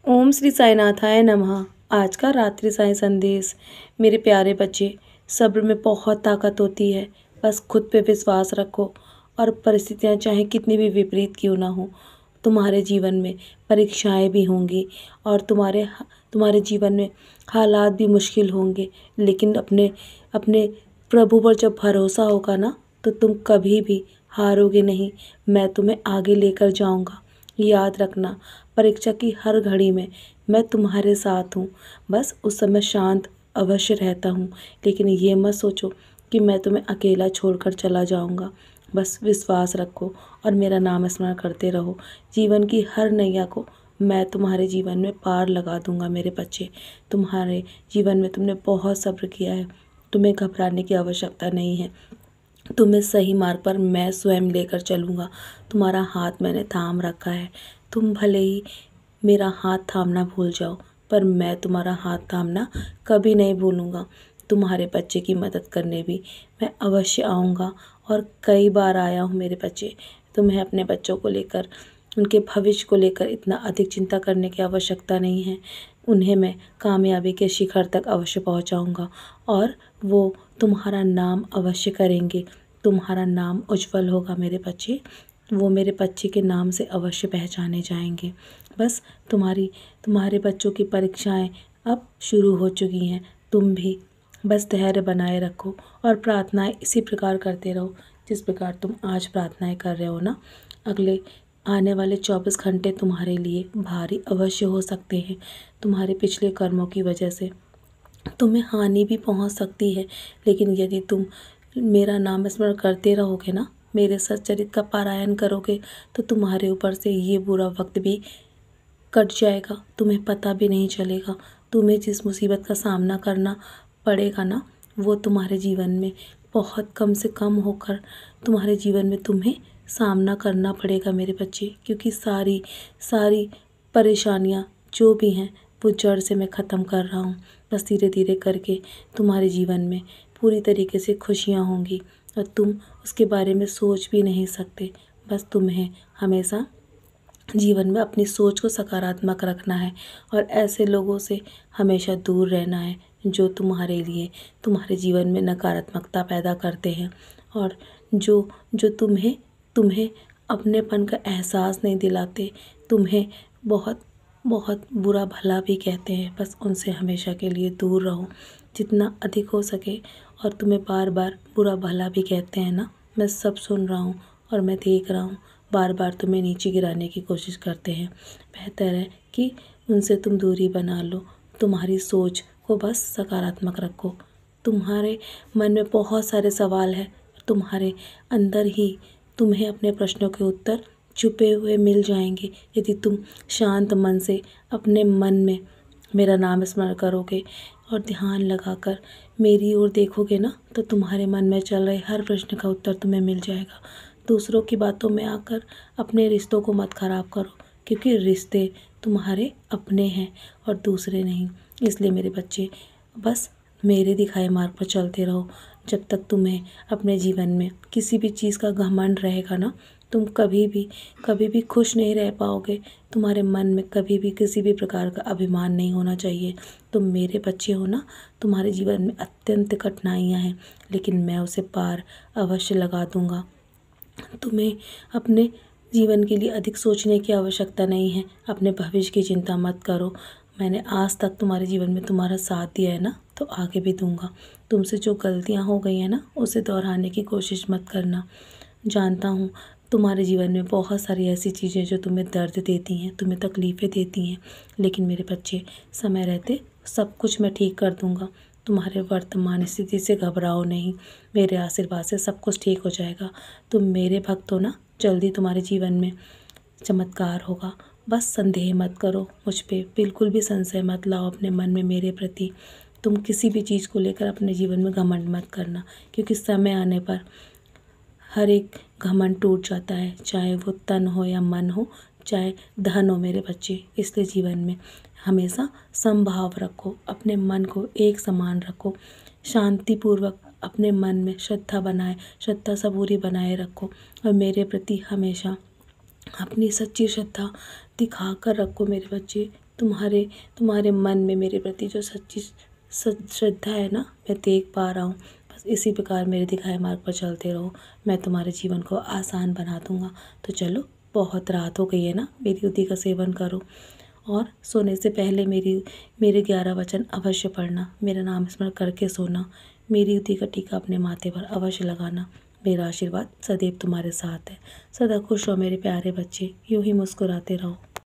ओम श्री साईनाथाय नमः। आज का रात्रि साईं संदेश। मेरे प्यारे बच्चे, सब्र में बहुत ताकत होती है। बस खुद पे विश्वास रखो और परिस्थितियां चाहे कितनी भी विपरीत क्यों ना हो, तुम्हारे जीवन में परीक्षाएं भी होंगी और तुम्हारे जीवन में हालात भी मुश्किल होंगे, लेकिन अपने अपने प्रभु पर जब भरोसा होगा ना, तो तुम कभी भी हारोगे नहीं। मैं तुम्हें आगे लेकर जाऊंगा। याद रखना, परीक्षा की हर घड़ी में मैं तुम्हारे साथ हूँ। बस उस समय शांत अवश्य रहता हूँ, लेकिन ये मत सोचो कि मैं तुम्हें अकेला छोड़कर चला जाऊँगा। बस विश्वास रखो और मेरा नाम स्मरण करते रहो। जीवन की हर नैया को मैं तुम्हारे जीवन में पार लगा दूंगा। मेरे बच्चे, तुम्हारे जीवन में तुमने बहुत सब्र किया है, तुम्हें घबराने की आवश्यकता नहीं है। तुम्हें सही मार्ग पर मैं स्वयं लेकर चलूँगा। तुम्हारा हाथ मैंने थाम रखा है। तुम भले ही मेरा हाथ थामना भूल जाओ, पर मैं तुम्हारा हाथ थामना कभी नहीं भूलूँगा। तुम्हारे बच्चे की मदद करने भी मैं अवश्य आऊँगा और कई बार आया हूँ। मेरे बच्चे, तुम्हें अपने बच्चों को लेकर, उनके भविष्य को लेकर इतना अधिक चिंता करने की आवश्यकता नहीं है। उन्हें मैं कामयाबी के शिखर तक अवश्य पहुँचाऊँगा और वो तुम्हारा नाम अवश्य करेंगे। तुम्हारा नाम उज्जवल होगा मेरे बच्चे। वो मेरे बच्चे के नाम से अवश्य पहचाने जाएंगे। बस तुम्हारे बच्चों की परीक्षाएं अब शुरू हो चुकी हैं। तुम भी बस धैर्य बनाए रखो और प्रार्थनाएं इसी प्रकार करते रहो जिस प्रकार तुम आज प्रार्थनाएं कर रहे हो ना। अगले आने वाले 24 घंटे तुम्हारे लिए भारी अवश्य हो सकते हैं। तुम्हारे पिछले कर्मों की वजह से तुम्हें हानि भी पहुंच सकती है, लेकिन यदि तुम मेरा नाम स्मरण करते रहोगे ना, मेरे सच्चरित्र का पारायण करोगे, तो तुम्हारे ऊपर से ये बुरा वक्त भी कट जाएगा। तुम्हें पता भी नहीं चलेगा। तुम्हें जिस मुसीबत का सामना करना पड़ेगा ना, वो तुम्हारे जीवन में बहुत कम से कम होकर तुम्हारे जीवन में तुम्हें सामना करना पड़ेगा मेरे बच्चे। क्योंकि सारी सारी परेशानियाँ जो भी हैं, वो जड़ से मैं ख़त्म कर रहा हूँ। बस धीरे धीरे करके तुम्हारे जीवन में पूरी तरीके से खुशियाँ होंगी और तुम उसके बारे में सोच भी नहीं सकते। बस तुम्हें हमेशा जीवन में अपनी सोच को सकारात्मक रखना है और ऐसे लोगों से हमेशा दूर रहना है जो तुम्हारे लिए, तुम्हारे जीवन में नकारात्मकता पैदा करते हैं और जो जो तुम्हें तुम्हें अपनेपन का एहसास नहीं दिलाते, तुम्हें बहुत बहुत बुरा भला भी कहते हैं। बस उनसे हमेशा के लिए दूर रहो जितना अधिक हो सके। और तुम्हें बार बार बुरा भला भी कहते हैं ना, मैं सब सुन रहा हूँ और मैं देख रहा हूँ। बार बार तुम्हें नीचे गिराने की कोशिश करते हैं। बेहतर है कि उनसे तुम दूरी बना लो। तुम्हारी सोच को बस सकारात्मक रखो। तुम्हारे मन में बहुत सारे सवाल हैं, तुम्हारे अंदर ही तुम्हें अपने प्रश्नों के उत्तर छुपे हुए मिल जाएंगे यदि तुम शांत मन से अपने मन में मेरा नाम स्मरण करोगे और ध्यान लगाकर मेरी ओर देखोगे ना, तो तुम्हारे मन में चल रहे हर प्रश्न का उत्तर तुम्हें मिल जाएगा। दूसरों की बातों में आकर अपने रिश्तों को मत खराब करो, क्योंकि रिश्ते तुम्हारे अपने हैं और दूसरे नहीं। इसलिए मेरे बच्चे, बस मेरे दिखाए मार्ग पर चलते रहो। जब तक तुम्हें अपने जीवन में किसी भी चीज़ का घमंड रहेगा ना, तुम कभी भी खुश नहीं रह पाओगे। तुम्हारे मन में कभी भी किसी भी प्रकार का अभिमान नहीं होना चाहिए। तुम मेरे बच्चे हो ना, तुम्हारे जीवन में अत्यंत कठिनाइयाँ हैं, लेकिन मैं उसे पार अवश्य लगा दूँगा। तुम्हें अपने जीवन के लिए अधिक सोचने की आवश्यकता नहीं है। अपने भविष्य की चिंता मत करो। मैंने आज तक तुम्हारे जीवन में तुम्हारा साथ दिया है ना, तो आगे भी दूंगा। तुमसे जो गलतियां हो गई हैं ना, उसे दोहराने की कोशिश मत करना। जानता हूँ तुम्हारे जीवन में बहुत सारी ऐसी चीज़ें जो तुम्हें दर्द देती हैं, तुम्हें तकलीफ़ें देती हैं, लेकिन मेरे बच्चे, समय रहते सब कुछ मैं ठीक कर दूंगा। तुम्हारे वर्तमान स्थिति से घबराओ नहीं। मेरे आशीर्वाद से सब कुछ ठीक हो जाएगा। तुम मेरे भक्त हो ना, जल्दी तुम्हारे जीवन में चमत्कार होगा। बस संदेह मत करो मुझ पे, बिल्कुल भी संशय मत लाओ अपने मन में मेरे प्रति। तुम किसी भी चीज़ को लेकर अपने जीवन में घमंड मत करना, क्योंकि समय आने पर हर एक घमंड टूट जाता है, चाहे वो तन हो या मन हो, चाहे धन हो मेरे बच्चे। इसलिए जीवन में हमेशा समभाव रखो, अपने मन को एक समान रखो, शांतिपूर्वक अपने मन में श्रद्धा सबूरी बनाए रखो और मेरे प्रति हमेशा अपनी सच्ची श्रद्धा दिखा कर रखो मेरे बच्चे। तुम्हारे तुम्हारे मन में मेरे प्रति जो सच्ची श्रद्धा है ना, मैं देख पा रहा हूँ। बस इसी प्रकार मेरे दिखाए मार्ग पर चलते रहो, मैं तुम्हारे जीवन को आसान बना दूँगा। तो चलो, बहुत रात हो गई है ना, मेरी युति का सेवन करो और सोने से पहले मेरे 11 वचन अवश्य पढ़ना, मेरा नाम स्मरण करके सोना, मेरी युति का टीका अपने माथे पर अवश्य लगाना। मेरा आशीर्वाद सदैव तुम्हारे साथ है। सदा खुश रहो मेरे प्यारे बच्चे, यूं ही मुस्कुराते रहो।